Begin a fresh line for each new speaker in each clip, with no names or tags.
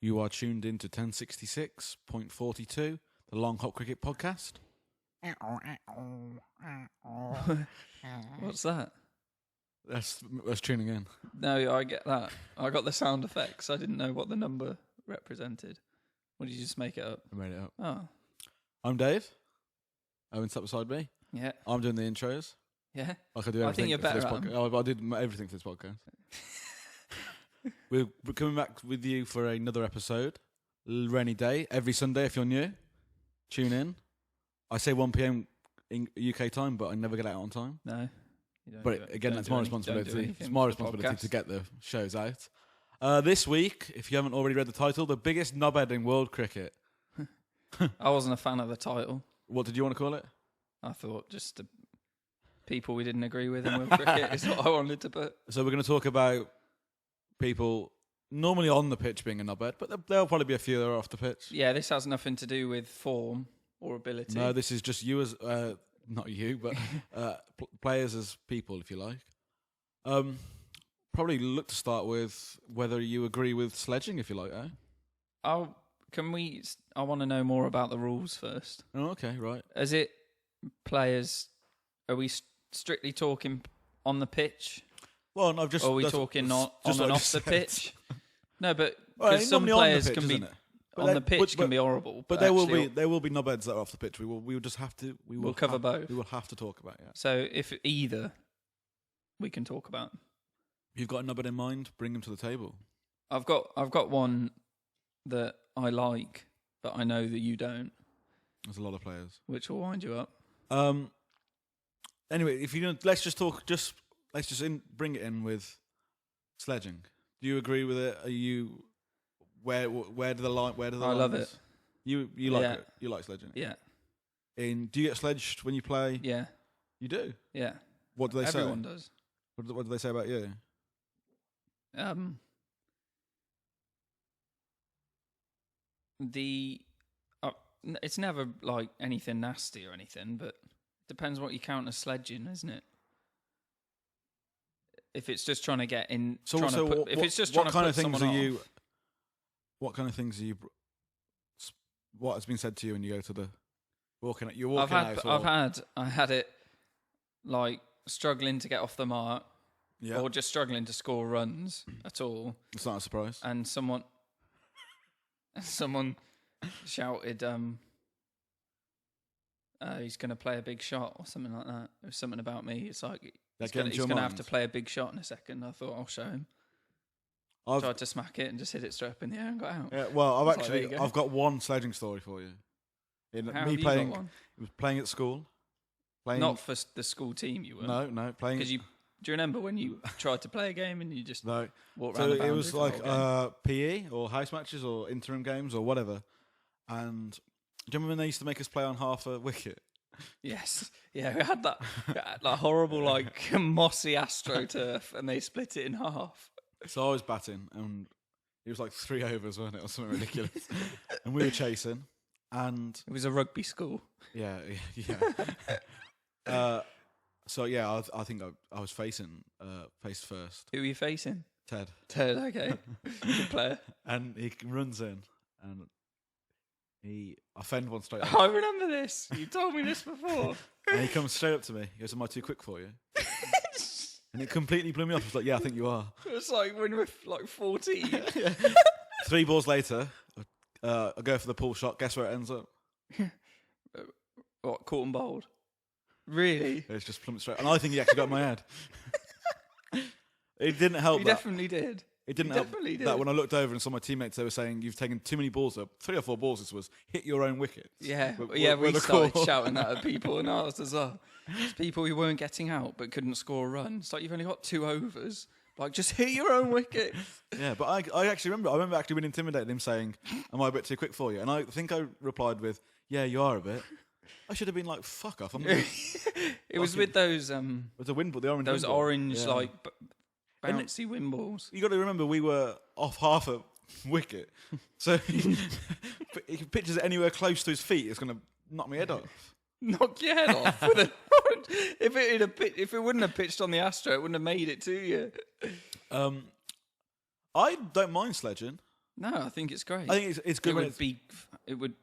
You are tuned in to 1066.42, the Long Hop Cricket Podcast.
What's that?
That's tuning in.
No, I get that. I got the sound effects. I didn't know what the number represented. Or did you just make it up?
I made it up.
Oh,
I'm Dave. Owen sat beside me.
yeah.
I'm doing the intros.
Yeah.
Like I do everything
I think you're
for
better
this
at 'em.
podcast. I did everything for this podcast. We're coming back with you for another episode. Rainy day. Every Sunday, if you're new, tune in. I say 1 p.m. in UK time, but I never get out on time.
No. You don't
But
do it.
again,
Don't
that's
do
my
any- don't do
responsibility.
anything
It's my
for the
responsibility to
podcast.
get the shows out. This week, if you haven't already read the title, the biggest knobhead in world cricket.
I wasn't a fan of the title.
What did you want to call it?
I thought just the people we didn't agree with in world cricket is what I wanted to put.
So we're going to talk about people normally on the pitch being a knobhead, but there'll probably be a few that are off the pitch.
Yeah, this has nothing to do with form or ability.
No, this is just you as not you, but players as people, if you like. Probably look to start with whether you agree with sledging, if you like. Eh?
I want to know more about the rules first.
Oh, okay, right.
Is it players? Are we strictly talking on the pitch?
Well, I've just.
Or are we
that's-
talking
that's
on
just
and
what I
off
just
the
said.
pitch? No, but
Well,
because
it's
some
normally on the
players
pitch,
can be
isn't it?
on
But
the pitch can be horrible.
But there will
actually-
be knobheads that are off the pitch. We will just have to.
We'll cover both.
We will have to talk about. Yeah.
So if either, we can talk about.
If you've got a knobhead in mind, bring him to the table.
I've got one that I like, but I know that you don't,
There's a lot of players.
which will wind you up.
Anyway, if you don't, let's just bring it in with sledging. Do you agree with it? Are you where do the line? Where do the
I love
lines?
it.
You like
Yeah.
it. You like sledging.
Yeah,
Do you get sledged when you play?
yeah,
You do.
yeah.
What do they
Everyone
say?
does.
What do they say about you?
It's never like anything nasty or anything, but it depends what you count as sledging, isn't it? If it's just trying to get in, if it's just trying to put someone off.
What kind of things are you? What has been said to you when you go to the walking? You're walking out.
I had it like struggling to get off the mark,
Yeah,
or just struggling to score runs at all,
it's not a surprise.
and someone shouted, he's going to play a big shot or something like that. It was something about me. It's like he's going to have to play a big shot in a second. I thought I'll show him. Tried to smack it and just hit it straight up in the air and got out.
Yeah, well,
It's like, there you go.
I've got one sledging story for you.
How have you got one?
It was playing at school. Playing,
Not for the school team, you were.
no, playing.
Because do you remember when you tried to play a game and you just
No,
walked
so
around the
it
boundary
was
for the
like
whole game?
PE or house matches or interim games or whatever. And do you remember when they used to make us play on half a wicket?
Yes. Yeah, we had that horrible, like, mossy AstroTurf, and they split it in half.
So I was batting, and it was like 3 overs, wasn't it, or something ridiculous? And we were chasing, and
It was a rugby school.
yeah. So yeah, I think I was face first.
Who were you facing?
Ted,
Ted, okay. Good player.
and he runs in, and I fend one straight up,
I remember this. You told me this before.
and he comes straight up to me. He goes, "Am I too quick for you?" And it completely blew me off. I was like, "Yeah, I think you are."
It was like when we were like 14.
3 balls later, I go for the pull shot. Guess where it ends up?
What, caught and bowled? Really?
It's just plumped straight. And I think he actually got in my head. It didn't help.
You
that.
definitely did.
It didn't
You
help
definitely did.
that when I looked over and saw my teammates, they were saying, "You've taken too many balls up. 3 or 4 balls. This was hit your own wickets."
Yeah,
Were-
yeah.
were
We
the
started
call.
shouting that at people and ours as well. It's people who weren't getting out but couldn't score a run. It's like you've only got 2 overs. Like, just hit your own wicket.
Yeah, but I actually remember. I remember actually being intimidated. Him saying, "Am I a bit too quick for you?" And I think I replied with, "Yeah, you are a bit." I should have been like, "Fuck off."
It was with those
With the wind ball, the orange.
those
wind ball.
orange
Yeah.
like
And it-
bouncy wind balls.
You got to remember, we were off half a wicket, so if he pitches it anywhere close to his feet, it's going to knock my head off.
Knock your head off with an orange. If it wouldn't have pitched on the Astro, it wouldn't have made it to you.
I don't mind sledging.
No, I think it's great.
I think it's good.
It would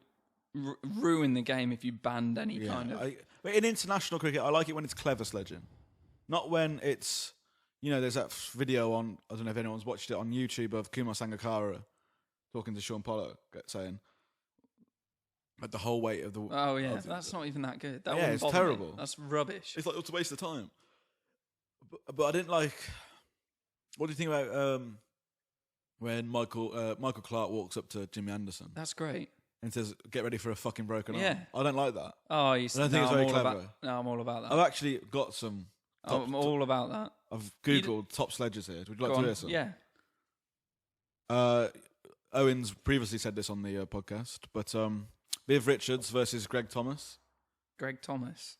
ruin the game if you banned any kind of.
But in international cricket, I like it when it's clever sledging, not when it's. There's that video on. I don't know if anyone's watched it on YouTube of Kumar Sangakkara talking to Sean Pollock, saying, "At the whole weight of the."
Oh yeah, that's not even that good.
It's terrible.
Me. That's rubbish.
It's a waste of time. But I didn't like. What do you think about when Michael Clark walks up to Jimmy Anderson?
That's great.
And says, "Get ready for a fucking broken arm." I don't like that.
Oh, I don't think it's very
clever.
I'm all about that.
I've actually got some.
I'm all about that.
I've googled top sledges here. Would you like to hear some?
Yeah.
Owen's previously said this on the podcast, but Viv Richards versus Greg Thomas.
Greg Thomas.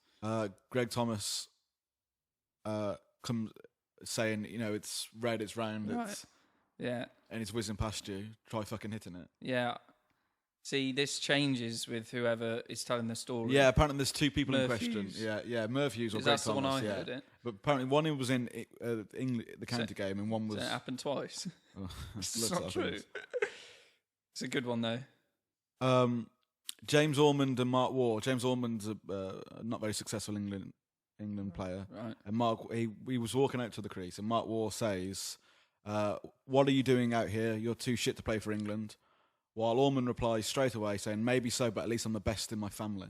Greg Thomas comes saying, it's red, it's round,
right.
and it's whizzing past you. Try fucking hitting it.
Yeah. See, this changes with whoever is telling the story.
Yeah, apparently there's two people in
Hughes.
question. Yeah, Merv Hughes or Greg
that's
Thomas.
The one I heard it.
But apparently one who was in the county game and one was...
So it happened twice.
Oh,
it's not true. It's a good one, though.
James Ormond and Mark Waugh. James Ormond's a not very successful England player.
Right.
And Mark, he was walking out to the crease and Mark Waugh says, "What are you doing out here? You're too shit to play for England." While Ormond replies straight away saying, "Maybe so, but at least I'm the best in my family."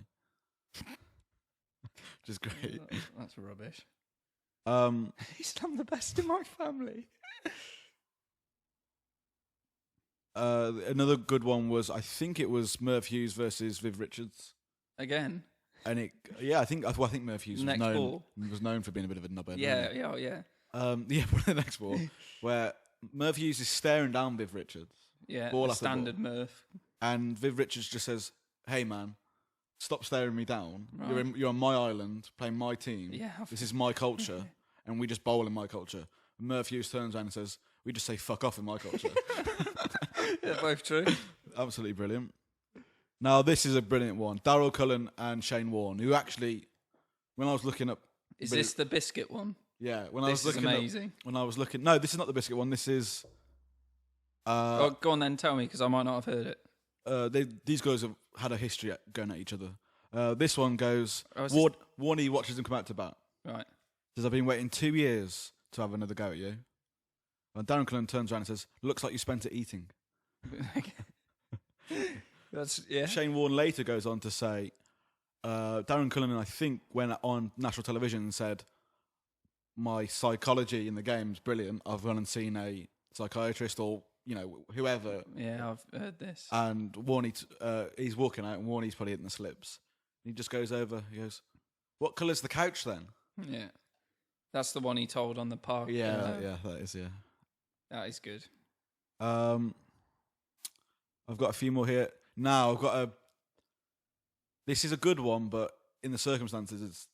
Which is great.
That's rubbish.
At
least I'm the best in my family.
Another good one was, I think it was Merv Hughes versus Viv Richards.
Again?
And I think Merv Hughes was known for being a bit of a knobhead.
Yeah.
The next ball, where Merv Hughes is staring down Viv Richards.
Yeah,
ball
standard Murph.
And Viv Richards just says, "Hey man, stop staring me down.
Right.
You're on my island, playing my team.
Yeah,
this is my culture, and we just bowl in my culture." And Merv Hughes turns around and says, "We just say fuck off in my culture."
Yeah, both true.
Absolutely brilliant. Now this is a brilliant one. Darryl Cullen and Shane Warne, who actually, when I was looking up,
is this the biscuit one?
Yeah,
This is amazing.
No, this is not the biscuit one. This is.
Go on then, tell me, because I might not have heard it.
These guys have had a history at going at each other. This one goes, Warney watches them come out to bat.
Right.
Says, "I've been waiting 2 years to have another go at you." And Darren Cullen turns around and says, "Looks like you spent it eating." Shane Warne later goes on to say, Darren Cullen, I think, went on national television and said, "My psychology in the game is brilliant. I've gone and seen a psychiatrist or whoever."
Yeah, I've heard this.
And Warney, he's walking out, and Warney's probably hitting the slips. He just goes over. He goes, "What colour's the couch then?"
Yeah, that's the one he told on the park.
Yeah, that is. Yeah,
that is good.
I've got a few more here. Now I've got This is a good one, but in the circumstances,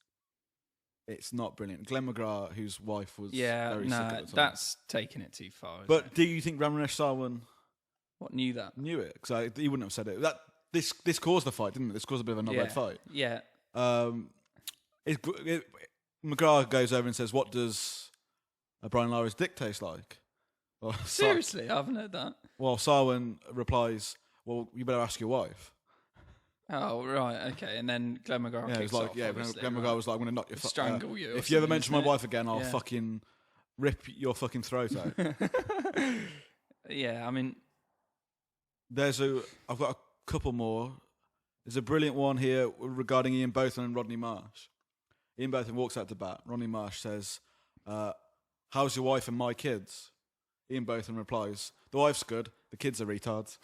it's not brilliant. Glenn McGrath, whose wife was very sick at the time.
That's taking it too far.
But do you think Ramesh Sarwan
knew that?
Knew it? Because he wouldn't have said it. This caused the fight, didn't it? This caused a bit of a knobhead fight.
Yeah.
McGrath goes over and says, "What does Brian Lara's dick taste like?" Well,
seriously, I haven't heard that.
Well, Sarwan replies, "Well, you better ask your wife."
Oh, right, okay. And then Glenn McGrath kicks off,
Glenn McGrath was like, "I'm going to knock your
strangle you.
If you ever mention my wife again, I'll fucking rip your fucking throat out."
Yeah, I mean,
I've got a couple more. There's a brilliant one here regarding Ian Botham and Rodney Marsh. Ian Botham walks out to bat. Rodney Marsh says, "How's your wife and my kids?" Ian Botham replies, "The wife's good, the kids are retards."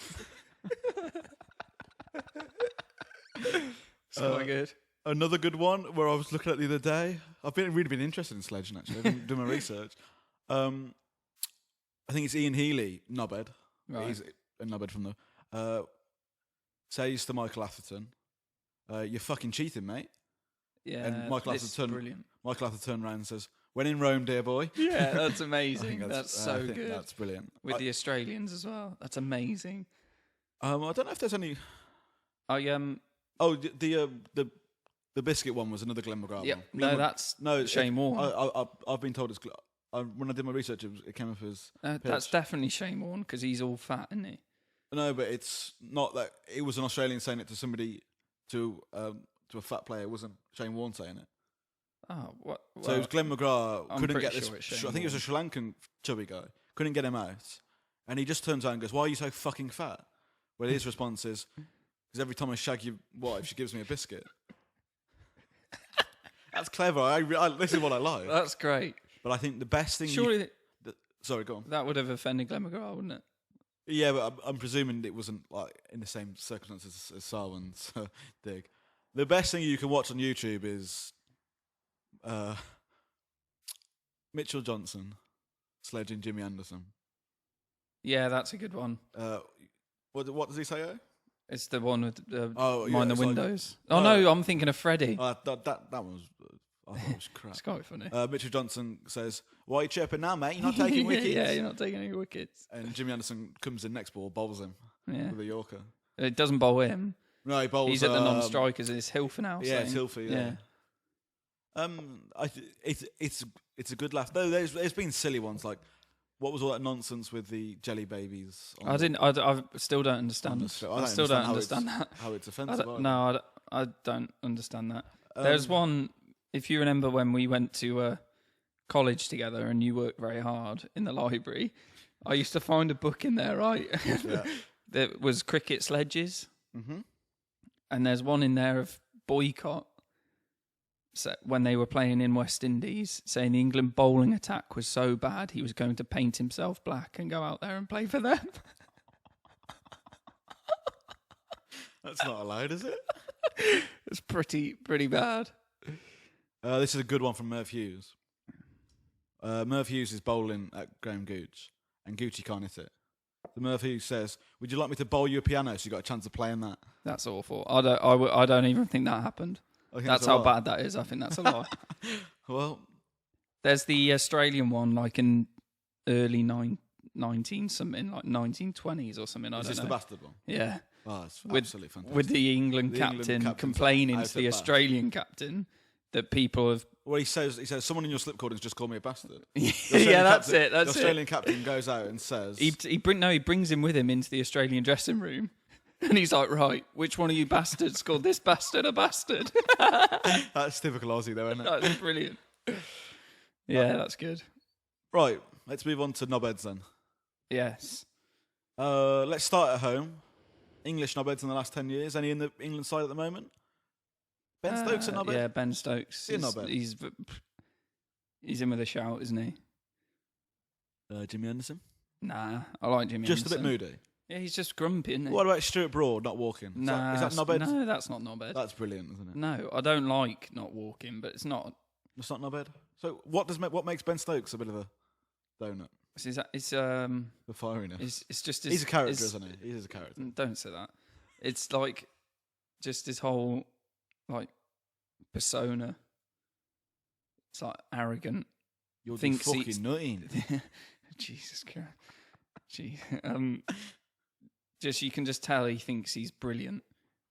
It's quite good.
Another good one where I was looking at the other day. I've really been interested in sledging, actually. I've been doing my research. I think it's Ian Healy, knobhead.
Right.
He's a knobhead from the... says to Michael Atherton, "You're fucking cheating, mate."
Yeah,
and Michael
brilliant.
Michael Atherton turned around and says, "When in Rome, dear boy."
Yeah, that's amazing. That's so good.
That's brilliant.
With the Australians as well. That's amazing.
I don't know if there's any... the biscuit one was another Glenn McGrath one.
No, that's Shane Warne.
I've been told it's... when I did my research, it came up as...
that's definitely Shane Warne, because he's all fat, isn't he?
No, but it's not that it was an Australian saying it to somebody, to a fat player. It wasn't Shane Warne saying it.
Oh, what? Well,
so it was Glenn McGrath couldn't get this.
Sure
I think it was a Sri Lankan chubby guy. Couldn't get him out, and he just turns around and goes, "Why are you so fucking fat?" Well, his response is, "Because every time I shag your wife, she gives me a biscuit." That's clever. This is what I like.
That's great.
But I think the best thing.
Surely.
Sorry, go on.
That would have offended Glenn McGrath, wouldn't it?
Yeah, but I'm presuming it wasn't like in the same circumstances as Sarwin's dig. The best thing you can watch on YouTube is Mitchell Johnson sledging Jimmy Anderson.
Yeah, that's a good one.
What does he say?
It's the one with
Mind
the Windows. No, I'm thinking of Freddie.
That one was. I thought it was crap.
It's quite funny.
Mitchell Johnson says, "Why are you chirping now, mate? You're not taking wickets."
Yeah, you're not taking any wickets.
And Jimmy Anderson comes in next ball, bowls him with a Yorker.
It doesn't bowl him.
No, he bowls.
He's at the non-strikers. It's Hilfer now.
Yeah, it's Hilfer. Yeah. It's a good laugh. Though there's been silly ones like, what was all that nonsense with the jelly babies?
I still don't understand. I still don't understand that.
How it's offensive.
I don't understand that. There's one. If you remember when we went to college together and you worked very hard in the library, I used to find a book in there, right? Yeah. That was cricket sledges. Mm-hmm. And there's one in there of boycott. So when they were playing in West Indies, saying the England bowling attack was so bad, he was going to paint himself black and go out there and play for them.
That's not allowed, is it?
It's pretty bad.
This is a good one from Merv Hughes. Merv Hughes is bowling at Graham Gooch, and Gucci can't hit it. So Merv Hughes says, "Would you like me to bowl you a piano so you got a chance of playing that?" That's
awful. I don't even think that happened. That's how bad that is. I think that's a lie.
Well,
there's the Australian one, like in early 19 something, like 1920s or something.
Is this the bastard one?
Yeah.
Oh, it's absolutely fantastic.
With the England captain complaining to the Australian captain that people have.
Well, he says someone in your slip cordings just called me a bastard.
Yeah, that's it.
The Australian captain goes out and says
he brings him with him into the Australian dressing room, and he's like, "Right, which one of you bastards called this bastard a bastard?"
That's typical Aussie, though, isn't it?
That's brilliant. Yeah, that's good.
Right, let's move on to knobheads then.
Yes.
Let's start at home. English knobheads in the last 10 years. Any in the England side at the moment? Ben Stokes a knobhead?
Yeah, Ben Stokes. He's in with a shout, isn't he?
Jimmy Anderson?
Nah, I like Jimmy
Just
Anderson.
a bit moody?
Yeah, he's just grumpy, isn't he?
What about Stuart Broad not walking? Is that knobhead?
No, that's not knobhead.
That's brilliant, isn't it?
No, I don't like not walking, but it's not.
It's not knobhead? So what makes Ben Stokes a bit of a donut?
It's
the fieriness.
It's just
he's a character, isn't he? He's a character.
Don't say that. It's like just his whole like persona. It's like arrogant.
You're fucking nutting.
Jesus Christ. Gee. Just you can just tell he thinks he's brilliant,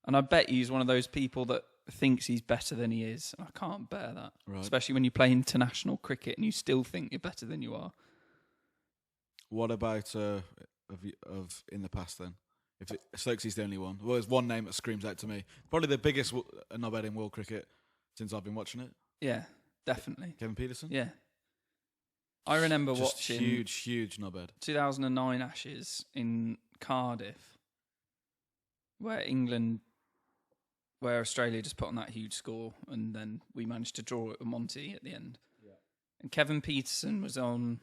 and I bet he's one of those people that thinks he's better than he is. I can't bear that,
right.
Especially when you play international cricket and you still think you're better than you are.
What about of in the past then? If Stokes is the only one, well, there's one name that screams out to me. Probably the biggest knobhead in world cricket since I've been watching it.
Yeah, definitely.
Kevin Peterson.
Yeah, I remember watching
huge knobhead.
2009 Ashes in Cardiff, where Australia just put on that huge score, and then we managed to draw it with Monty at the end. Yeah. And Kevin Peterson was on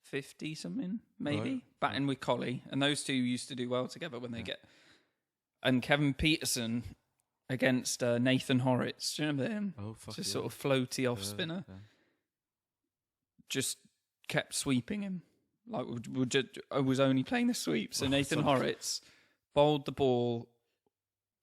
50 something, maybe, right. Batting with Collie, and those two used to do well together when they get. And Kevin Peterson against Nathan Horrocks, do you remember him?
Oh, fuck
just sort of floaty off spinner. Yeah. Just kept sweeping him. Like I was only playing the sweep, so Nathan Horrocks bowled the ball.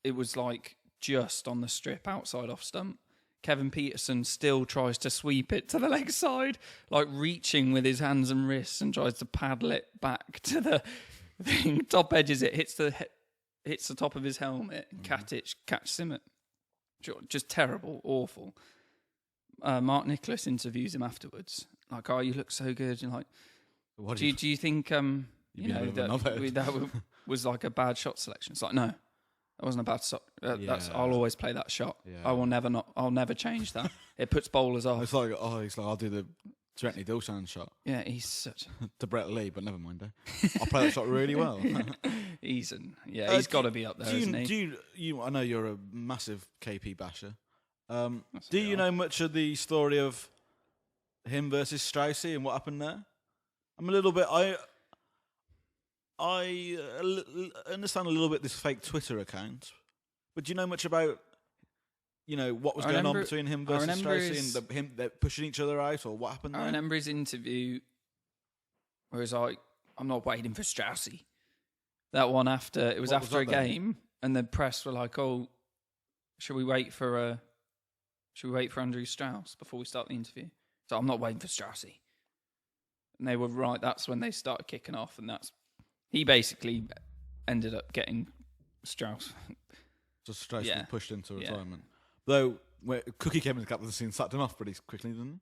It was like just on the strip outside off stump. Kevin Peterson still tries to sweep it to the leg side, like reaching with his hands and wrists, and tries to paddle it back to the thing. Top edges it, hits the top of his helmet. And catches him. Just terrible, awful. Mark Nicholas interviews him afterwards. Like, oh, you look so good. And like, do you think?
You
you know, that was like a bad shot selection. It's like, no, that wasn't a bad shot. I'll always play that shot. Yeah. I'll never change that. It puts bowlers off.
It's like, I'll do the Trentley Dilshan shot.
Yeah, he's such
to Brett Lee, but never mind. I'll play that shot really well.
He's got to be up there, isn't he?
I know you're a massive KP basher. Do you know much of the story of him versus Straussy and what happened there? I'm a little bit. I understand a little bit this fake Twitter account, but do you know much about what was going on between him versus Straussy and him they're pushing each other out, or what happened there?
I remember his interview where he was like, "I'm not waiting for Straussy." That one after a game, and the press were like, "Oh, should we wait for Andrew Strauss before we start the interview?" So I'm not waiting for Straussy, and they were right. That's when they started kicking off, and he basically ended up getting Strauss.
Just Strauss was pushed into retirement. Though Cookie came in the captain's scene, sacked him off pretty quickly, didn't he?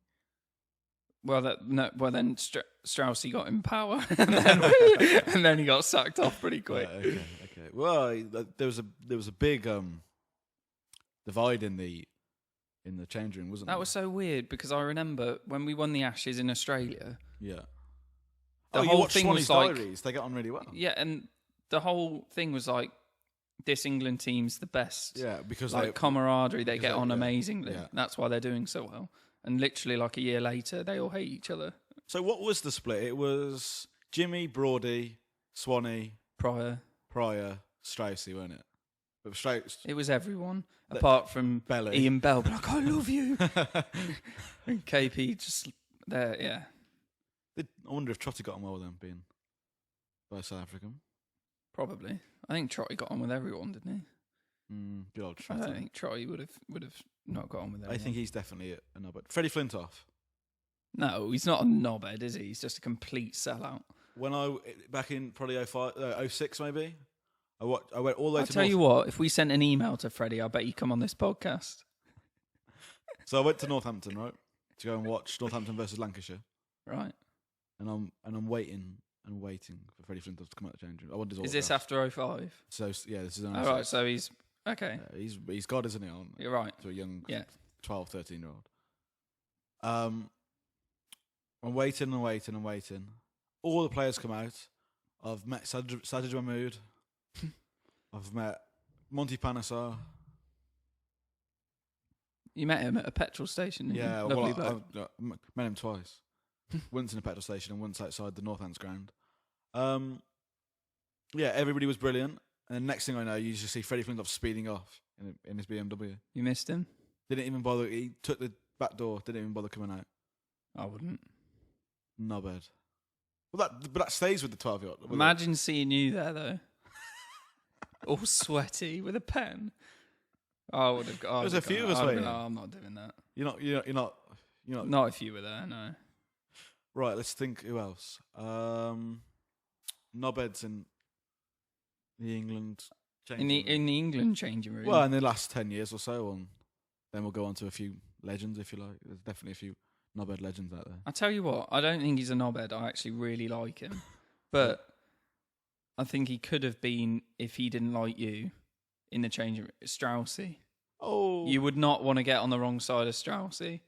Well, then Straussy got in power, and then he got sacked off pretty quick.
Okay. Well, there was a big divide in the change room, wasn't there?
That was so weird because I remember when we won the Ashes in Australia.
Yeah.
The whole thing was like
Diaries. They get on really well.
Yeah, and the whole thing was like, this England team's the best.
Yeah, because
camaraderie, they get on amazingly. Yeah. That's why they're doing so well. And literally, like a year later, they all hate each other.
So what was the split? It was Jimmy, Broady, Swanee,
Pryor,
Straussy, weren't it?
It was everyone apart from
Belly.
Ian Bell. Like, I love you. And KP just there, yeah.
I wonder if Trotty got on well with them being both South African.
Probably. I think Trotty got on with everyone, didn't he?
Good old Trotty.
I don't think Trotty would have not got on with everyone.
I think he's definitely a knobhead. Freddie Flintoff.
No, he's not a knobhead, is he? He's just a complete sellout.
When back in probably 06 maybe, I went all the way
I'll tell you what, if we sent an email to Freddie, I bet he'd come on this podcast.
So I went to Northampton, right, to go and watch Northampton versus Lancashire.
Right.
And I'm waiting for Freddie Flintoff to come out the change room. I want his autograph.
Is this after 05?
So yeah, this is.
Right, so he's okay.
He's God, isn't he?
You're right.
To a young 12, 13-year-old. I'm waiting. All the players come out. I've met Sajid Mahmood. I've met Monty Panesar.
You met him at a petrol station.
Yeah, I met him twice. Once in a petrol station and once outside the Northants ground. Yeah, everybody was brilliant. And the next thing I know, you just see Freddie Flintoff speeding off in his BMW.
You missed him?
Didn't even bother. He took the back door. Didn't even bother coming out.
I wouldn't.
Not bad. Well, that stays with the 12-year-old.
Imagine seeing you there though, all sweaty with a pen. I would have.
There's a few of us waiting.
No, I'm not doing that.
You're not.
Not if you were there. No.
Right. Let's think. Who else? Knobheads in the England.
In the England changing room.
Well, in the last 10 years or so, and then we'll go on to a few legends, if you like. There's definitely a few knobhead legends out there.
I tell you what, I don't think he's a knobhead. I actually really like him, but I think he could have been if he didn't like you in the changing room. Straussy.
Oh,
you would not want to get on the wrong side of Straussy.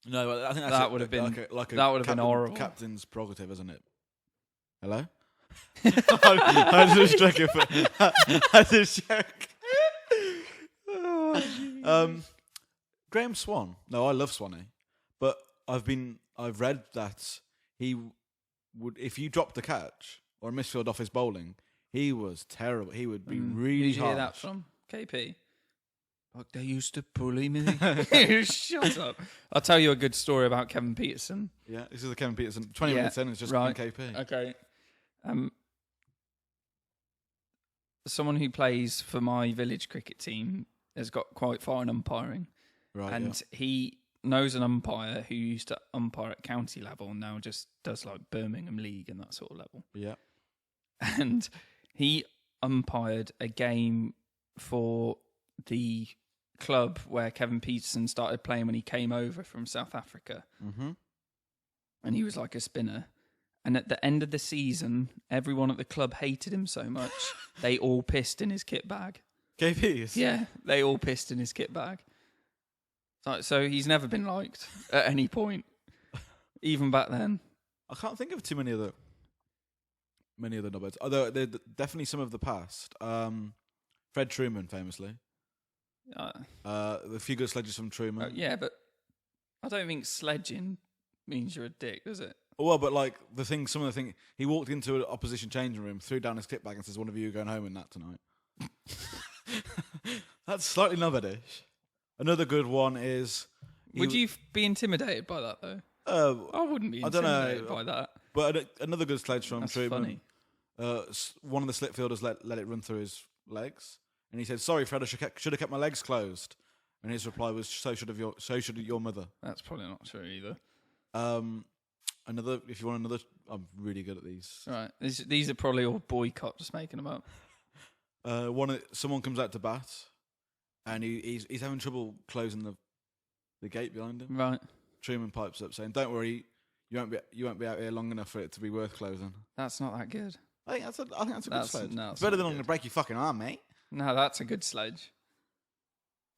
No, I think
that would have been been horrible.
Captain's prerogative, isn't it? Hello. I just checking. I just check. Graham Swan. No, I love Swanee, but I've read that he would, if you dropped the catch or a misfield off his bowling, he was terrible. He would be really
Did you hear
harsh.
that from KP? Like, they used to bully me. Shut up. I'll tell you a good story about Kevin Peterson.
Yeah, this is the Kevin Peterson. 20 minutes in, it's just right. KP.
Okay. Someone who plays for my village cricket team has got quite far in umpiring.
Right.
And he knows an umpire who used to umpire at county level and now just does like Birmingham League and that sort of level.
Yeah.
And he umpired a game for the club where Kevin Peterson started playing when he came over from South Africa.
Mm-hmm.
And he was like a spinner. And at the end of the season, everyone at the club hated him so much, they all pissed in his kit bag.
KPs?
Yeah, they all pissed in his kit bag. So he's never been liked at any point, even back then.
I can't think of too many other knobheads. Although they're definitely some of the past. Fred Truman, famously. The few good sledges from Truman.
Yeah, but I don't think sledging means you're a dick, does it?
Well, but like some of the things, he walked into an opposition changing room, threw down his kit bag, and says, "One of you are going home in that tonight." That's slightly knobheadish. Another good one is.
Would you be intimidated by that though? I wouldn't be intimidated by that.
But another good sledge from
That's
Truman.
funny.
One of the slip fielders let it run through his legs, and he said, "Sorry, Fred, I should have kept my legs closed." And his reply was, "So should your mother."
That's probably not true either.
If you want another, I'm really good at these.
Right, these are probably all boycott, just making them up.
Someone comes out to bat, and he's having trouble closing the gate behind him.
Right.
Truman pipes up saying, "Don't worry, you won't be out here long enough for it to be worth closing."
That's not that good.
I think that's a good sledge.
No,
it's better than I'm going to break your fucking arm, mate.
No, that's a good sledge.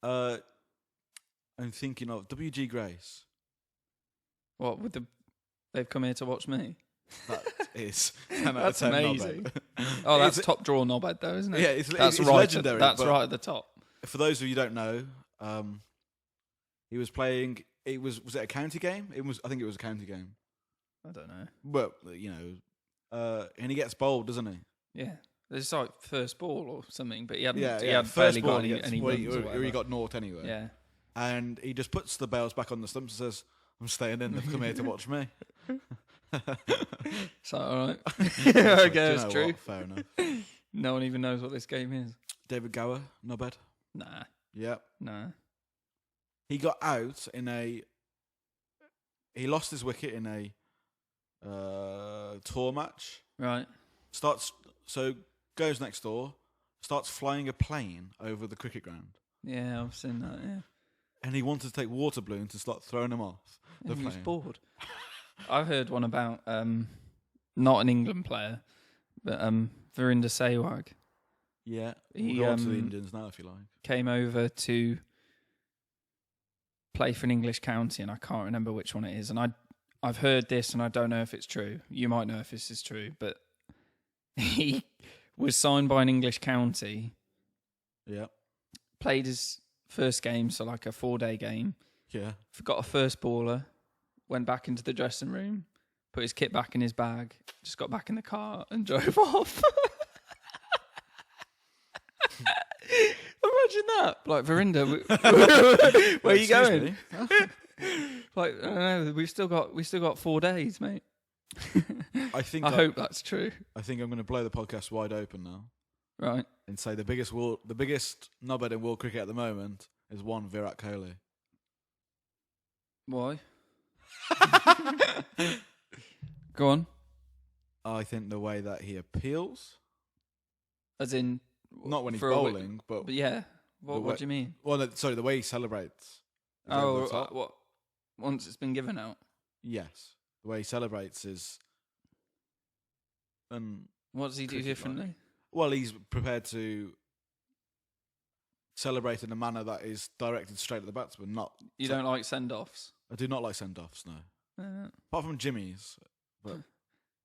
I'm thinking of W.G. Grace.
What with they've come here to watch me?
That is 10
That's
out of 10
amazing.
knobhead.
Oh, that's top draw knobhead though, isn't it?
Yeah, it's
right.
legendary.
That's right at the top.
For those of you who don't know, he was playing. Was it a county game? I think it was a county game.
I don't know.
Well, and he gets bowled, doesn't he?
Yeah, it's like first ball or something, but he hadn't.
Yeah,
he had
first
barely
ball,
got any runs
or he got naught anyway.
Yeah,
and he just puts the bails back on the stumps and says, "I'm staying in. They've come here to watch me."
Is that all right? I guess true.
What? Fair enough.
No one even knows what this game is.
David Gower, knobhead.
Nah.
Yep.
Nah.
He got out he lost his wicket in a tour match.
Right.
Goes next door, starts flying a plane over the cricket ground.
Yeah, I've seen that, yeah.
And he wanted to take water balloons to start throwing them off the
He
plane.
was bored. I heard one about, not an England player, but Virinder Sehwag.
Yeah,
He,
we'll go on to the Indians now if you like.
Came over to play for an English county, and I can't remember which one it is. And I've heard this, and I don't know if it's true. You might know if this is true, but he was signed by an English county.
Yeah.
Played his first game, so like a 4-day game.
Yeah.
Forgot a first baller. Went back into the dressing room. Put his kit back in his bag. Just got back in the car and drove off. Imagine that. Like, Virinder, where are you going? Like, I don't know, we've still got 4 days, mate. I hope that's true.
I think I'm going to blow the podcast wide open now.
Right.
And say the biggest knobhead in world cricket at the moment is one Virat Kohli.
Why? Go on.
I think the way that he appeals,
as in,
not when he's bowling, but
yeah. What do you mean?
Well, no, sorry, the way he celebrates.
What? Once it's been given out.
Yes, the way he celebrates is.
What does he do differently?
Well, he's prepared to celebrate in a manner that is directed straight at the batsman.
You don't like send-offs?
I do not like send-offs. No, apart from Jimmy's. But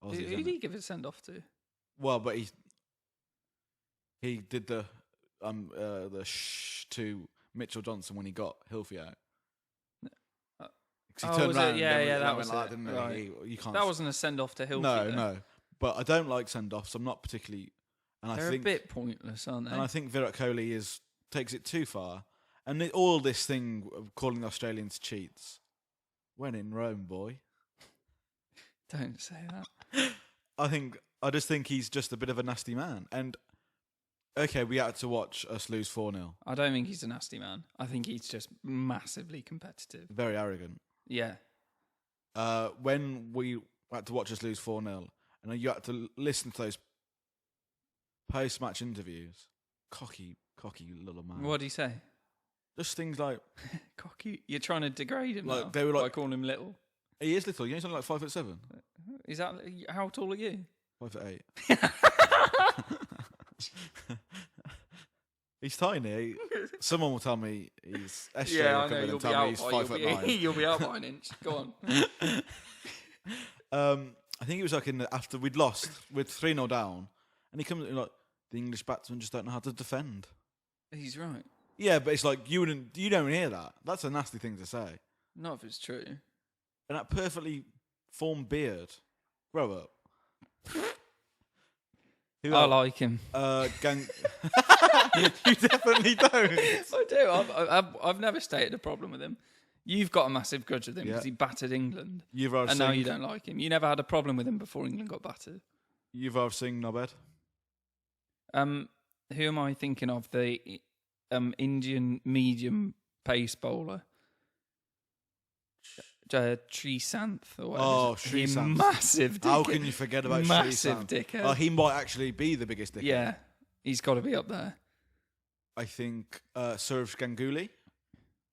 who did he give a send-off to?
Well, but he did the to Mitchell Johnson when he got Hilfy out. He turned around
that was
like,
it.
Didn't
Right.
You can't.
That wasn't a send-off to Hilfy.
No. But I don't like send-offs. I'm not particularly. And
They're
I think
a bit pointless, aren't they?
And I think Virat Kohli takes it too far. And all this thing of calling the Australians cheats. When in Rome, boy.
Don't say that.
I just think he's just a bit of a nasty man. And okay, we had to watch us lose 4-0.
I don't think he's a nasty man. I think he's just massively competitive.
Very arrogant.
Yeah.
When we had to watch us lose 4-0, and you had to listen to those post-match interviews. Cocky little man.
What did he say?
Just things like...
Cocky? You're trying to degrade him
like
now
they were like,
by calling him little?
He is little. He's only like 5'7".
Is that how tall are you?
5'8". He's tiny. Someone will tell me he's SJ.
Yeah,
will
I
come
know.
in
You'll
and
be
tell me
out.
he's
By,
5'9".
you'll be out by an inch. Go on.
I think it was like after we'd lost, we're 3-0 down, and he comes in like the English batsmen just don't know how to defend.
He's right.
Yeah, but it's like you don't hear that. That's a nasty thing to say.
Not if it's true.
And that perfectly formed beard. Grow up. Who
I
else?
like him.
You definitely don't.
I do. I've never stated a problem with him. You've got a massive grudge with him because he battered England. And now you don't like him. You never had a problem with him before England got battered.
Yuvraj Singh, not bad.
Who am I thinking of? The Indian medium pace bowler. Srisanth or whatever.
Oh, Srisanth.
Massive dickhead.
How can you forget about
Massive
Srisanth?
dickhead.
He might actually be the biggest dickhead.
Yeah, he's got to be up there.
I think Suraj Ganguly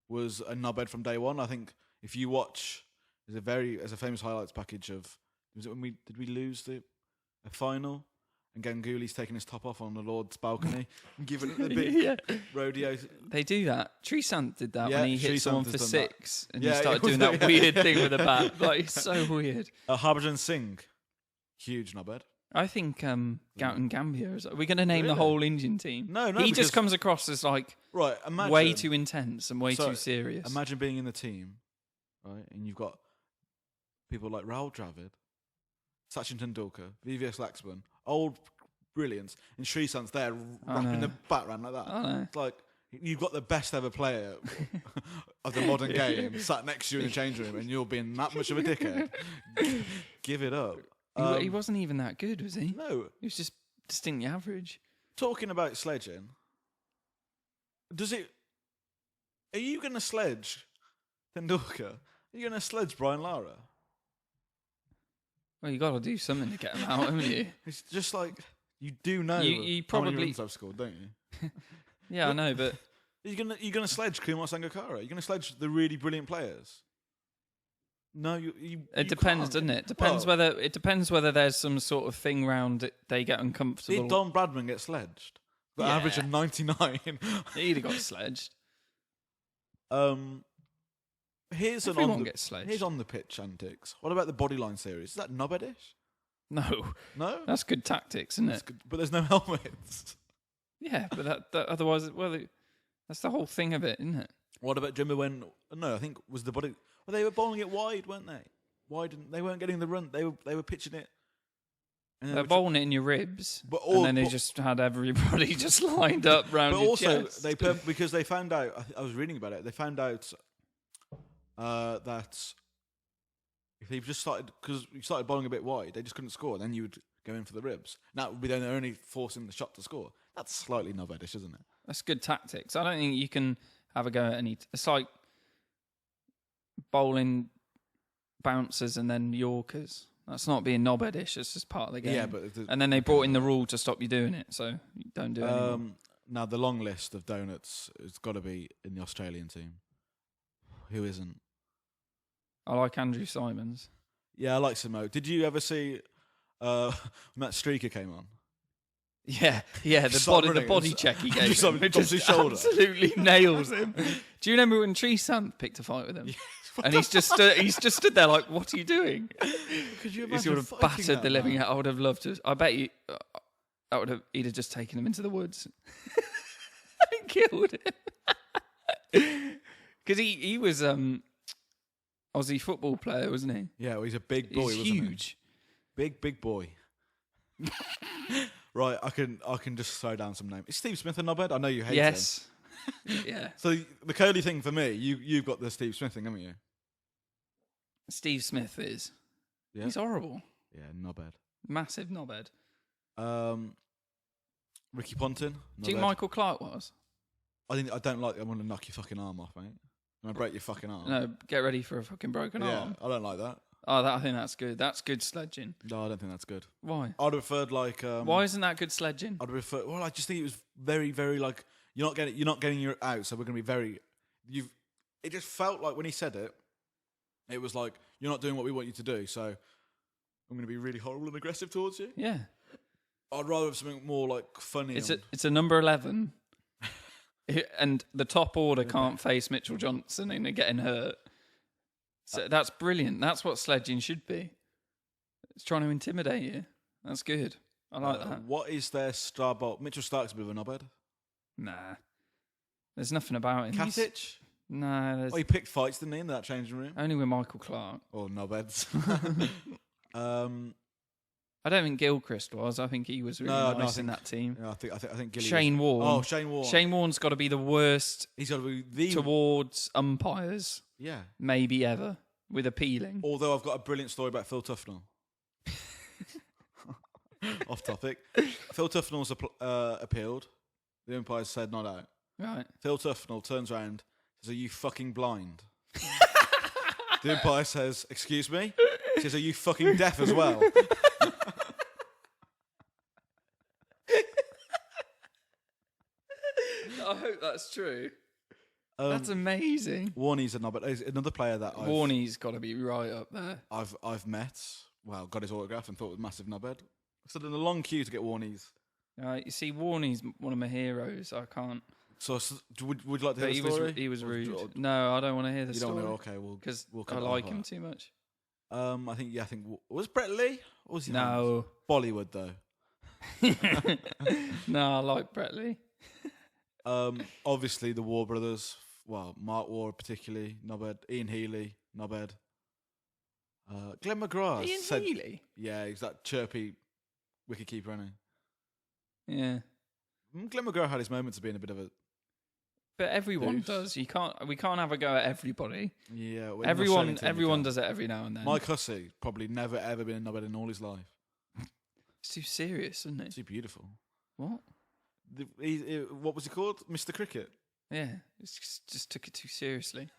was a knobhead from day one. I think if you watch, there's a famous highlights package of, was it when did we lose a final? And Ganguly's taking his top off on the Lord's balcony and giving it the big rodeo.
They do that. Srisanth did that when he hit
Srisanth
someone
has
for
done
6
that.
and he started doing that weird thing with the bat. Like, it's so weird.
Harbhajan Singh, huge knobhead.
I think Gautam Gambhir is. Are we going to name the whole Indian team?
No.
He just comes across as like way too intense and way too serious.
Imagine being in the team, right, and you've got people like Rahul Dravid, Sachin Tendulkar, VVS Laxman, old brilliance, and Srisanth's there wrapping the bat around like that. It's like you've got the best ever player of the modern game sat next to you in the changing room, and you're being that much of a dickhead. Give it up.
He wasn't even that good, was he?
No.
He was just distinctly average.
Talking about sledging, are you going to sledge Tendulkar? Are you going to sledge Brian Lara?
Well, you got to do something to get him out, haven't you?
It's just like, you do know
you
how many
probably
runs I've scored, don't you?
Yeah, I know, but
You're gonna sledge Kumar Sangakkara? You're gonna sledge the really brilliant players? No,
it depends,
can't.
doesn't it? It depends whether there's some sort of thing round it they get uncomfortable.
Did Don Bradman get sledged? The average of 99.
He'd have got sledged.
Here's
Everyone gets sledged.
Here's on the pitch antics. What about the bodyline series? Is that knobheadish?
No,
that's
good tactics, isn't it?
Good, but there's no helmets.
Yeah, but that otherwise, that's the whole thing of it, isn't it?
What about, do you remember when? No, I think was the body. Well, they were bowling it wide, weren't they? They weren't getting the run. They were pitching it.
They're bowling it in your ribs, and then they just had everybody just lined up round your chest.
But also, because they found out. I was reading about it. They found out that if they just started, because you started bowling a bit wide, they just couldn't score. Then you would go in for the ribs. And that would be then only forcing the shot to score. That's slightly knobheadish, isn't it? That's
good tactics. I don't think you can have a go at any. It's like bowling bouncers and then Yorkers. That's not being knobheadish. It's just part of the game.
Yeah, but
and then they brought in the rule to stop you doing it, so you don't do it anymore.
Now the long list of donuts has got to be in the Australian team. Who isn't?
I like Andrew Simons.
Yeah, I like Samo. Did you ever see when that streaker came on?
Yeah, the body check he gave him,
it just shoulder.
Absolutely nails him. Do you remember when Srisanth picked a fight with him? And he's just stood there like, what are you doing?
Could you
imagine? He would have battered the living out. I would have loved to. I bet you, he'd have just taken him into the woods and killed him. Because he was Aussie football player, wasn't he?
Yeah, well, he's a big boy.
He's
wasn't
huge.
He? Big boy. Right, I can just throw down some names. Is Steve Smith a knobhead? I know you hate him.
Yes. Yeah.
So the curly thing for me, you've got the Steve Smith thing, haven't you?
Steve Smith is.
Yeah.
He's horrible.
Yeah, knobhead.
Massive knobhead.
Ricky Ponting.
Do you think Michael Clark was?
I don't like. I'm gonna knock your fucking arm off, mate. I'm gonna break your fucking arm.
No, get ready for a fucking broken arm.
I don't like that.
Oh, I think that's good. That's good sledging.
No, I don't think that's good.
Why?
I'd have preferred like.
Why isn't that good sledging?
I'd prefer. Well, I just think it was very, very like you're not getting your out, so we're gonna be very. It just felt like when he said it, It was like, you're not doing what we want you to do, so I'm going to be really horrible and aggressive towards you.
Yeah.
I'd rather have something more like funny.
It's a number 11, and the top order can't face Mitchell Johnson and they're getting hurt. So that's brilliant. That's what sledging should be. It's trying to intimidate you. That's good. I like that.
What is their star bolt? Mitchell Stark's a bit of a knobhead.
Nah. There's nothing about him.
Katic?
No, there's...
Oh, he picked fights, didn't he, in that changing room?
Only with Michael Clark.
Or knobheads.
I don't think Gilchrist was. I think he was really nice in that team.
Yeah, I think Gilly
Shane Warne.
Oh, Shane Warne.
Shane Warne's got to be the worst.
He's got to be towards
umpires.
Yeah.
Maybe ever. With appealing.
Although I've got a brilliant story about Phil Tufnell. Off topic. Phil Tufnell's appealed. The umpires said not out.
Right.
Phil Tufnell turns around, says, "Are you fucking blind?" The umpire says, "Excuse me?" He says, "Are you fucking deaf as well?"
I hope that's true. That's amazing.
Warney's another player that
Warney's got to be right up there.
I've met. Well, got his autograph and thought it was a massive knobhead. I stood in a long queue to get Warney's.
You see, Warney's one of my heroes. I can't.
So would you like to hear the story?
He was rude. No, I don't want to hear the story.
You don't want to? Okay,
because I like him too much.
I think was Brett Lee? Or was he
no
Bollywood though?
No, I like Brett Lee.
Obviously the War brothers. Well, Mark Ward particularly knobhead. Ian Healy knobhead. Glenn McGrath.
Ian Healy.
Yeah, he's that chirpy wicketkeeper, isn't he?
Yeah.
Glenn McGrath had his moments of being a bit of a.
But everyone does. We can't have a go at everybody.
Yeah.
Everyone does it every now and then.
Mike Hussey probably never ever been a knobhead in all his life.
It's too serious, isn't it?
Too beautiful.
What?
What was he called? Mr. Cricket.
Yeah, just took it too seriously,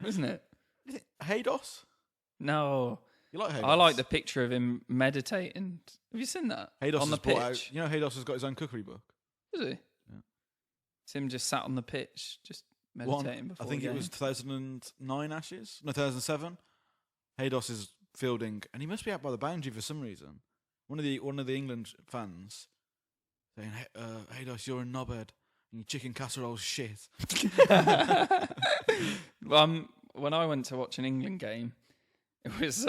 isn't it?
Haydos?
No.
You like Haydos?
I like the picture of him meditating. Have you seen that?
Haydos
on the pitch.
You know, Haydos has got his own cookery book.
Is he?
Yeah.
It's him just sat on the pitch, just meditating before.
I think it was 2009 Ashes. No, 2007. Haydos is fielding, and he must be out by the boundary for some reason. One of the England fans saying, "Haydos, you're a knobhead. And your chicken casserole's shit."
When I went to watch an England game, it was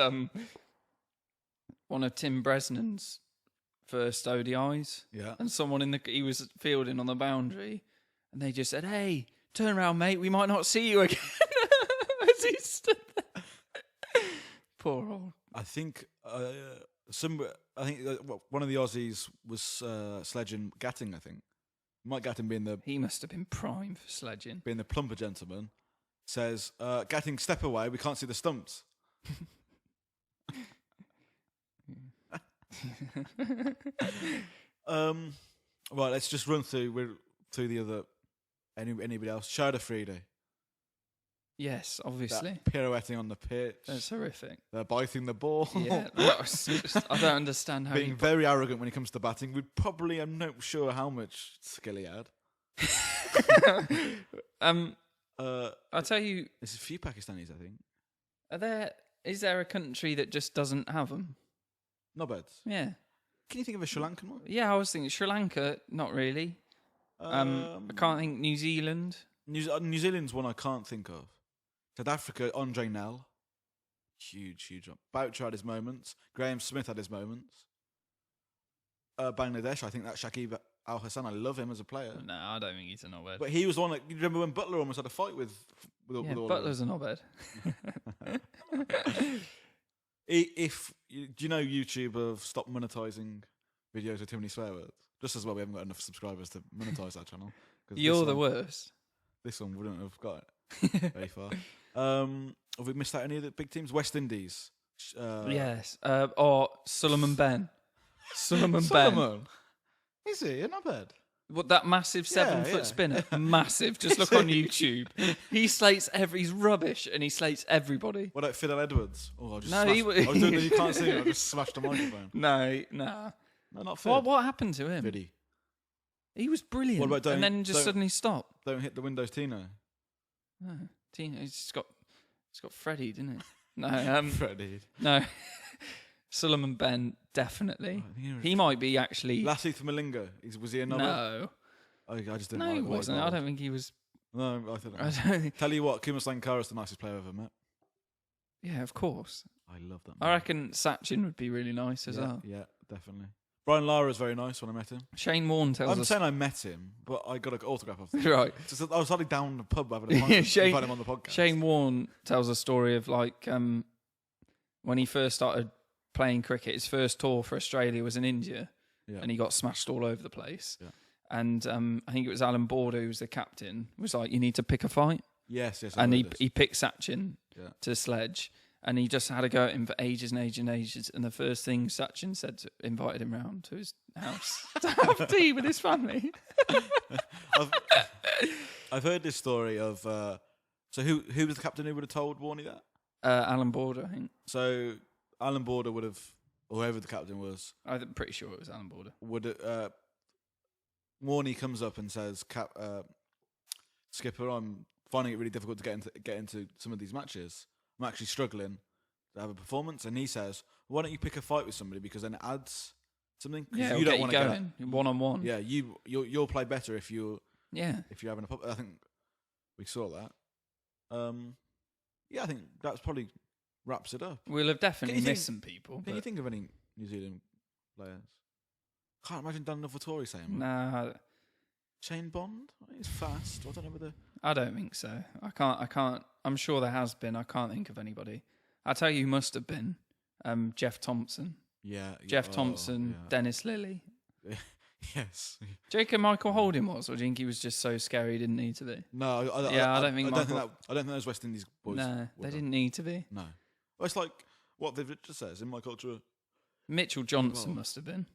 one of Tim Bresnan's first ODIs.
Yeah.
And someone he was fielding on the boundary, and they just said, "Hey, turn around, mate. We might not see you again." As he stood there. Poor old.
I think one of the Aussies was sledging Gatting. I think Mike Gatting
he must have been prime for sledging.
Being the plumper gentleman, says, "Gatting, step away. We can't see the stumps." Right, let's just run through the other. Anybody else? Shada Friede.
Yes, obviously.
That pirouetting on the pitch.
That's horrific.
They're biting the ball.
Yeah, I don't understand how.
Being very arrogant when it comes to batting. I'm not sure how much skill he had.
I'll tell you.
There's a few Pakistanis, I think.
Is there a country that just doesn't have them?
Knobheads.
Yeah.
Can you think of a Sri Lankan one?
Yeah, I was thinking Sri Lanka. Not really. I can't think New Zealand.
New Zealand's one I can't think of. South Africa, Andre Nell. Huge. Boucher had his moments. Graham Smith had his moments. Bangladesh, I think that's Shakib Al Hassan. I love him as a player.
No, I don't think he's a knobhead.
But he was the one. You remember when Butler almost had a fight with all
Butler's a knobhead.
If do you know YouTube have stopped monetizing videos with too many swear words? Just as well, we haven't got enough subscribers to monetize that channel.
You're the worst.
This one wouldn't have got it very far. Have we missed out any of the big teams? West Indies.
Yes. Or Solomon Ben. Solomon Ben.
Is he? Not bad.
What, that massive 7-foot spinner? Massive. Just look on YouTube. He slates he's rubbish, and he slates everybody.
What about Fidel Edwards? Oh, I was doing this, you can't see him. I just smashed the microphone.
No,
not Fid.
What happened to him?
Viddy.
He was brilliant.
What about
and then just suddenly stopped.
Don't hit the windows, Tino.
No, Tino's got It's got Freddie, didn't it? No,
Freddie.
no. Solomon Ben, definitely. He might be actually.
Lassie for Malinga. Was he another?
No.
I just didn't
No,
like
he
what
wasn't. I don't think he was.
No, I think.
I don't think.
Tell you what, Kuma Slankara's the nicest player I've ever met.
Yeah, of course.
I love that.
I reckon Sachin would be really nice as well.
Yeah, definitely. Brian Lara is very nice when I met him.
Shane Warne tells
I'm
us.
saying I met him, but I got an autograph of him.
Right.
I was hardly down the pub having a pint.
Shane-
Invite him on the podcast.
Shane Warne tells a story of like when he first started playing cricket, his first tour for Australia was in India, and he got smashed all over the place. Yeah. And I think it was Alan Border, who was the captain, was like, "You need to pick a fight."
Yes.
And he picked Sachin to sledge, and he just had to go at him for ages and ages and ages. And the first thing Sachin said, invited him round to his house to have tea with his family.
I've heard this story of. So who was the captain who would have told Warney that?
Alan Border, I think.
So Alan Border would have, or whoever the captain was.
I'm pretty sure it was Alan Border.
Warney comes up and says, "Skipper, I'm finding it really difficult to get into some of these matches. I'm actually struggling to have a performance." And he says, "Why don't you pick a fight with somebody, because then it adds something?
Yeah,
you don't
want to go one-on-one.
Yeah, you'll play better if you're having a. I think we saw that. I think that's probably wraps it up.
We'll have definitely missed some people.
Can you think of any New Zealand players? Can't imagine Dan Novatore saying that.
Nah.
Shane Bond? He's fast. I don't know whether.
I don't think so. I can't. I'm sure there has been. I can't think of anybody. I'll tell you who must have been. Jeff Thompson.
Yeah.
Jeff Thompson, Dennis Lilly.
Yes.
Do you think Michael Holding was, or do you think he was just so scary he didn't need to be?
No,
I don't think.
I don't think those West Indies boys.
No, they didn't need to be.
No. Well, it's like what they've just says in my culture.
Mitchell Johnson must have been.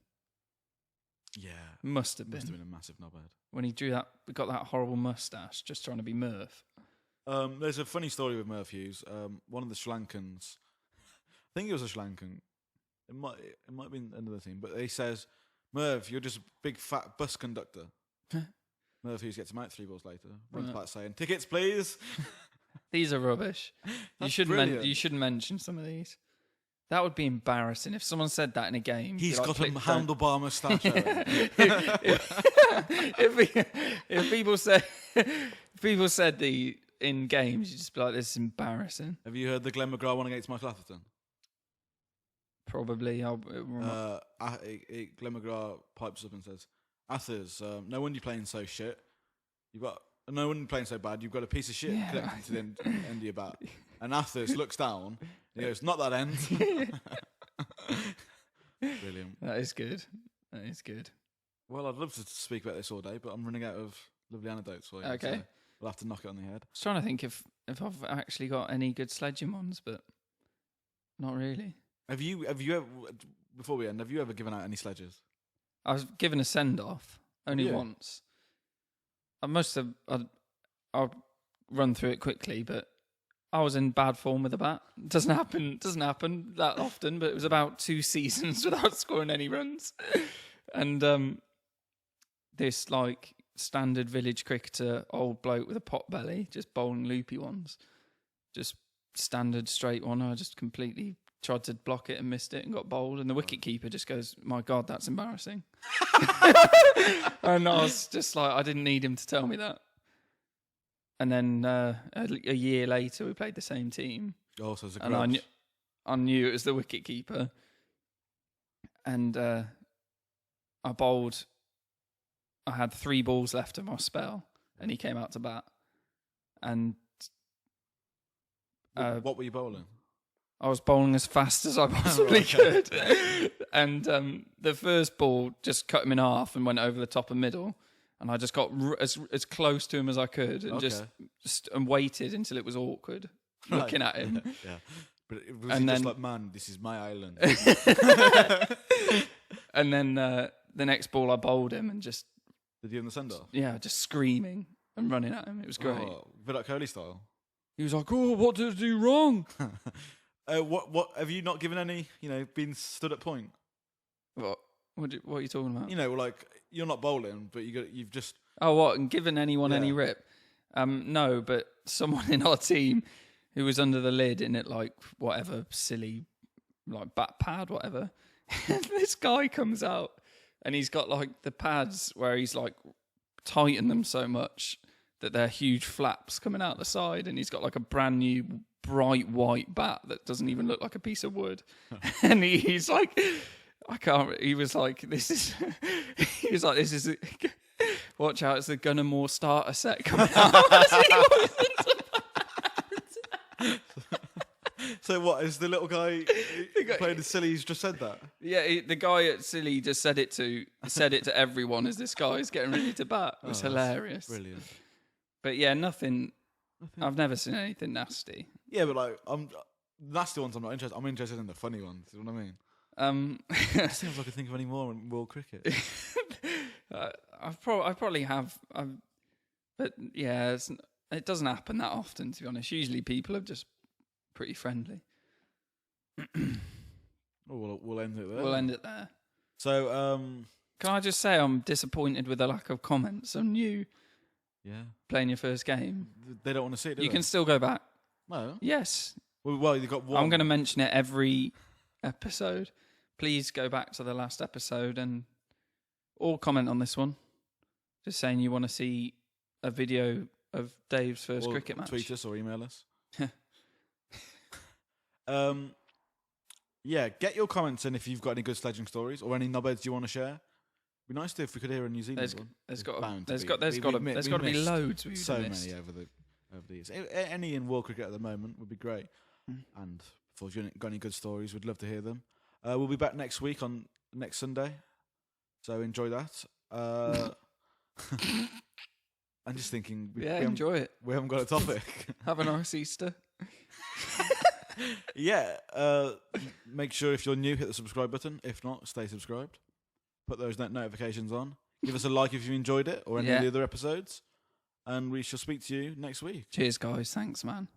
Yeah.
Must have been
a massive knobhead.
When he got that horrible mustache, just trying to be Murph.
There's a funny story with Murph Hughes. One of the Sri Lankans, I think it was a Sri Lankan. It might have been another team, but he says, "Merv, you're just a big fat bus conductor." Merv Hughes gets him out 3 balls later, runs back saying, "Tickets, please."
These are rubbish. You shouldn't mention some of these. That would be embarrassing if someone said that in a game.
He's got a handlebar moustache.
if people said in games, you just be like, "This is embarrassing."
Have you heard the Glenn McGrath one against Michael Atherton?
Probably.
Glenn McGrath pipes up and says, "Athers, no wonder you're playing so shit. No wonder you're playing so bad. You've got a piece of shit connected to the end of your bat." And Athers looks down. And he goes, "Not that end." Brilliant.
That is good.
Well, I'd love to speak about this all day, but I'm running out of lovely anecdotes for you.
Okay.
So we'll have to knock it on the head.
I was trying to think if I've actually got any good sledging ones, but not really.
Have you ever, before we end, have you ever given out any sledges?
I was given a send-off only once. I'll run through it quickly, but I was in bad form with the bat. Doesn't happen that often, but it was about 2 seasons without scoring any runs. And this like standard village cricketer, old bloke with a pot belly, just bowling loopy ones. Just standard straight one. I just completely tried to block it and missed it and got bowled. And the wicket keeper just goes, "My God, that's embarrassing." And I was just like, I didn't need him to tell me that. And then a year later, we played the same team.
Oh, so it's a grudge.
And I knew it was the wicket keeper. And I bowled. I had 3 balls left of my spell, and he came out to bat. And
what were you bowling?
I was bowling as fast as I possibly could. And the first ball just cut him in half and went over the top and middle. And I just got as close to him as I could and just and waited until it was awkward looking at him.
Yeah. But was he just like, "Man, this is my island"?
And then the next ball I bowled him and just...
Did you give him the send-off?
Yeah, just screaming and running at him. It was great.
Oh, Virat Kohli style?
He was like, "Oh, what did I do wrong?"
What have you not given any, been stood at point?
What are you talking about?
Like, you're not bowling, but you've just...
Oh, what? And given anyone any rip? No, but someone in our team who was under the lid in it, like whatever silly, like bat pad, whatever. This guy comes out and he's got like the pads where he's like tightened them so much that they're huge flaps coming out the side, and he's got like a brand new bright white bat that doesn't even look like a piece of wood. And he's like, he was like, this is watch out, it's the Gunnar Moore starter set coming out.
So what is the little guy playing the silly? He's just said that.
Yeah, the guy at Silly just said it to everyone as this guy's getting ready to bat. It was hilarious.
Brilliant.
But yeah, nothing. I've never seen anything nasty.
Yeah, but like, nasty ones I'm not interested. I'm interested in the funny ones. You know what I mean? It seems like I can think of any more in world cricket.
I probably have. But yeah, it doesn't happen that often, to be honest. Usually people are just pretty friendly.
We'll end it there.
We'll end it there.
So,
can I just say I'm disappointed with the lack of comments on you playing your first game.
They don't want to see it, do
You
they?
can still go back.
No.
Yes.
Well, you've got one.
I'm going to mention it every episode. Please go back to the last episode or comment on this one. Just saying you want to see a video of Dave's first cricket match.
Tweet us or email us. Yeah, get your comments in if you've got any good sledging stories or any knobheads you want to share. It'd be nice if we could hear a New Zealand one.
There's got to be loads.
So many over the years. Any in world cricket at the moment would be great. And if you've got any good stories, we'd love to hear them. We'll be back next week on next Sunday, so enjoy that. I'm just thinking.
Enjoy it.
We haven't got a topic.
Have a nice Easter.
Yeah. Make sure if you're new, hit the subscribe button. If not, stay subscribed. Put those notifications on. Give us a like if you enjoyed it or any of the other episodes. And we shall speak to you next week.
Cheers, guys. Thanks, man.